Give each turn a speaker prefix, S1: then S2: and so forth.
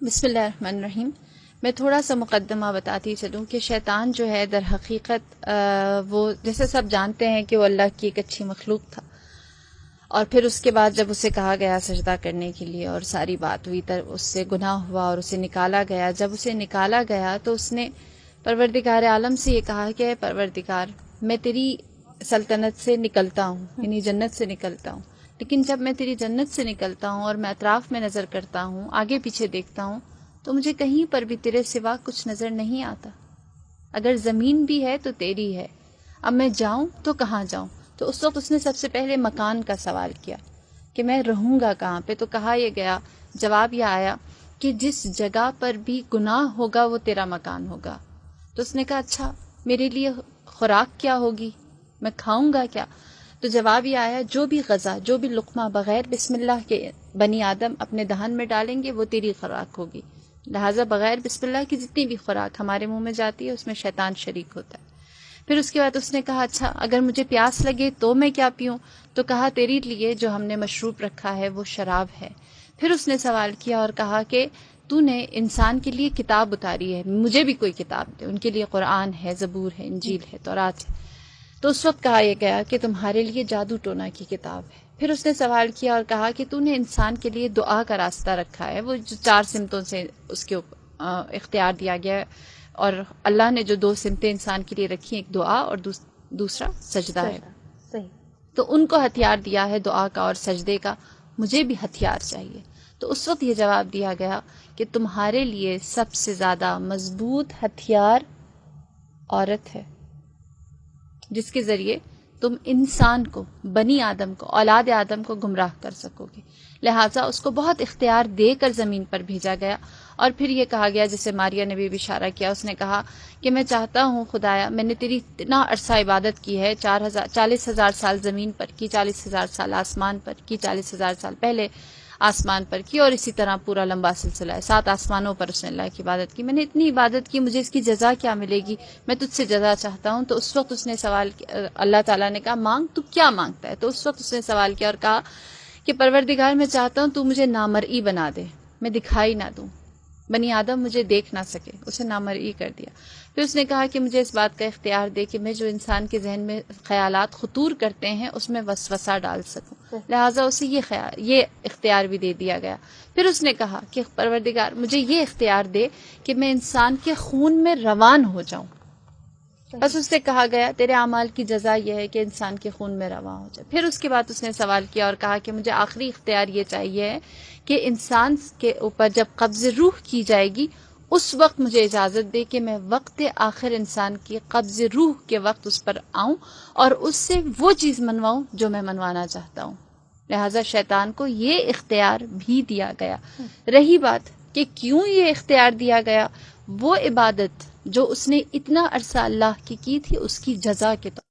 S1: بسم اللہ الرحمن الرحیم۔ میں تھوڑا سا مقدمہ بتاتی چلوں کہ شیطان جو ہے در حقیقت وہ جیسے سب جانتے ہیں کہ وہ اللہ کی ایک اچھی مخلوق تھا، اور پھر اس کے بعد جب اسے کہا گیا سجدہ کرنے کے لیے اور ساری بات ہوئی تو اس سے گناہ ہوا اور اسے نکالا گیا۔ جب اسے نکالا گیا تو اس نے پروردگار عالم سے یہ کہا کہ اے پروردگار، میں تیری سلطنت سے نکلتا ہوں، یعنی جنت سے نکلتا ہوں، لیکن جب میں تیری جنت سے نکلتا ہوں اور میں اطراف میں نظر کرتا ہوں، آگے پیچھے دیکھتا ہوں، تو مجھے کہیں پر بھی تیرے سوا کچھ نظر نہیں آتا۔ اگر زمین بھی ہے تو تیری ہے، اب میں جاؤں تو کہاں جاؤں؟ تو اس وقت اس نے سب سے پہلے مکان کا سوال کیا کہ میں رہوں گا کہاں پہ؟ تو کہا یہ گیا، جواب یہ آیا کہ جس جگہ پر بھی گناہ ہوگا وہ تیرا مکان ہوگا۔ تو اس نے کہا اچھا میرے لیے خوراک کیا ہوگی، میں کھاؤں گا کیا؟ تو جواب یہ آیا جو بھی غذا، جو بھی لقمہ بغیر بسم اللہ کے بنی آدم اپنے دہن میں ڈالیں گے وہ تیری خوراک ہوگی۔ لہٰذا بغیر بسم اللہ کی جتنی بھی خوراک ہمارے منہ میں جاتی ہے اس میں شیطان شریک ہوتا ہے۔ پھر اس کے بعد اس نے کہا اچھا اگر مجھے پیاس لگے تو میں کیا پیوں؟ تو کہا تیری لیے جو ہم نے مشروب رکھا ہے وہ شراب ہے۔ پھر اس نے سوال کیا اور کہا کہ تو نے انسان کے لیے کتاب اتاری ہے، مجھے بھی کوئی کتاب دے۔ ان کے لیے قرآن ہے، زبور ہے، انجیل ہے، تورات ہے۔ تو اس وقت کہا یہ گیا کہ تمہارے لیے جادو ٹونا کی کتاب ہے۔ پھر اس نے سوال کیا اور کہا کہ تو نے انسان کے لیے دعا کا راستہ رکھا ہے، وہ جو 4 سمتوں سے اس کے اختیار دیا گیا ہے، اور اللہ نے جو 2 سمتیں انسان کے لیے رکھی، ایک دعا اور دوسرا سجدہ ہے،
S2: صحیح۔
S1: تو ان کو ہتھیار دیا ہے دعا کا اور سجدے کا، مجھے بھی ہتھیار چاہیے۔ تو اس وقت یہ جواب دیا گیا کہ تمہارے لیے سب سے زیادہ مضبوط ہتھیار عورت ہے، جس کے ذریعے تم انسان کو، بنی آدم کو، اولاد آدم کو گمراہ کر سکو گے۔ لہٰذا اس کو بہت اختیار دے کر زمین پر بھیجا گیا، اور پھر یہ کہا گیا جسے ماریہ نے بھی اشارہ کیا، اس نے کہا کہ میں چاہتا ہوں خدایا، میں نے تیری اتنا عرصہ عبادت کی ہے، 40,000 سال زمین پر کی، 40,000 سال آسمان پر کی، 40,000 سال پہلے آسمان پر کی، اور اسی طرح پورا لمبا سلسلہ ہے، 7 آسمانوں پر اس نے اللہ کی عبادت کی۔ میں نے اتنی عبادت کی، مجھے اس کی جزا کیا ملے گی؟ میں تجھ سے جزا چاہتا ہوں۔ تو اس وقت اس نے سوال کیا، اللہ تعالیٰ نے کہا مانگ، تو کیا مانگتا ہے؟ تو اس وقت اس نے سوال کیا اور کہا کہ پروردگار میں چاہتا ہوں تو مجھے نامرئی بنا دے، میں دکھائی نہ دوں، بنی آدم مجھے دیکھ نہ سکے، اسے نامرئی کر دیا۔ پھر اس نے کہا کہ مجھے اس بات کا اختیار دے کہ میں جو انسان کے ذہن میں خیالات خطور کرتے ہیں اس میں وسوسہ ڈال سکوں، لہٰذا اسے یہ اختیار بھی دے دیا گیا۔ پھر اس نے کہا کہ پروردگار مجھے یہ اختیار دے کہ میں انسان کے خون میں روان ہو جاؤں۔ بس اس سے کہا گیا تیرے اعمال کی جزا یہ ہے کہ انسان کے خون میں رواں ہو جائے۔ پھر اس کے بعد اس نے سوال کیا اور کہا کہ مجھے آخری اختیار یہ چاہیے کہ انسان کے اوپر جب قبض روح کی جائے گی اس وقت مجھے اجازت دے کہ میں وقت آخر انسان کی قبض روح کے وقت اس پر آؤں اور اس سے وہ چیز منواؤں جو میں منوانا چاہتا ہوں۔ لہٰذا شیطان کو یہ اختیار بھی دیا گیا۔ رہی بات کہ کیوں یہ اختیار دیا گیا، وہ عبادت جو اس نے اتنا عرصہ اللہ کی تھی اس کی جزا کے طور